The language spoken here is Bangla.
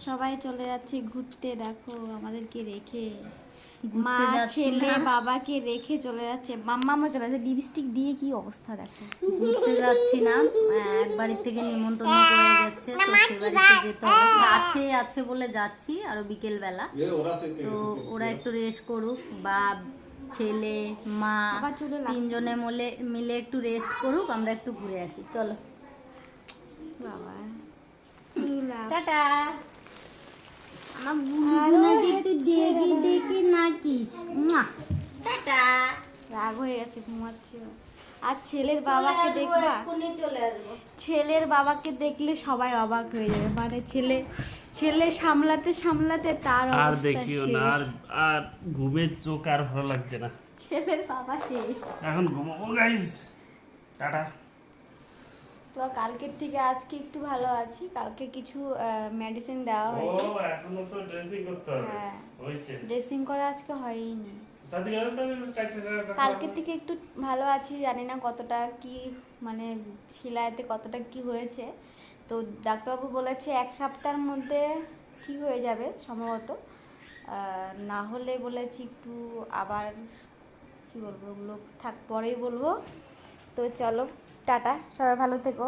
সবাই চলে যাচ্ছে ঘুরতে, দেখো আমাদেরকে রেখে। মা ঘুরতে যাচ্ছি ছেলে না, বাবাকে রেখে চলে যাচ্ছে, মাম্মামও চলে যাচ্ছে। লিপস্টিক দিয়ে কি অবস্থা দেখো। ঘুরতে যাচ্ছি না, এক বাড়ি থেকে নিমন্ত্রণ করে গেছে, তো সে বাড়িতে যেতে হবে। কাছে আছে বলে যাচ্ছি, আরো বিকেল বেলা। তো ওরা একটু রেস্ট করুক, বা ছেলে মা আবার চুলে লাগছে। তিনজনে মিলে একটু রেস্ট করুক, আমরা একটু ঘুরে আসি, চলো। বাবা টাটা। আমার বুঝুনাকে একটু দেখি দেখি নাকিস। টাটা। রাগ হয়ে গেছে, ঘুমাচ্ছে ও। আর ছেলের বাবাকে দেখবা, চলে আসবো। ছেলের বাবাকে দেখলে সবাই অবাক হয়ে যাবে। মানে ছেলে সামলাতে সামলাতে তার আর অবস্থা দেখিও না, শেষ। আর ঘুমের চোখ আর ভালো লাগছে না। ছেলের বাবা শেষ। এখন ঘুমাবো গাইস, টাটা। তো কালকের থেকে আজকে একটু ভালো আছি। কালকে কিছু মেডিসিন দেওয়া ও হয়েছে। এখনো তো ড্রেসিং করতে হবে। হ্যাঁ। হয়েছে। ড্রেসিং করা আজকে হয়নি। কালকে কালকের থেকে একটু ভালো আছি, জানি না কতটা কি, মানে শিলাইতে কতটা কি হয়েছে। তো ডাক্তারবাবু বলেছে 1 সপ্তাহের মধ্যে ঠিক হয়ে যাবে সম্ভবত। না হলে বলেছি একটু আবার কি বলবো, ওগুলো থাক পরেই বলবো। তো চলো, টাটা, সবাই ভালো থেকো।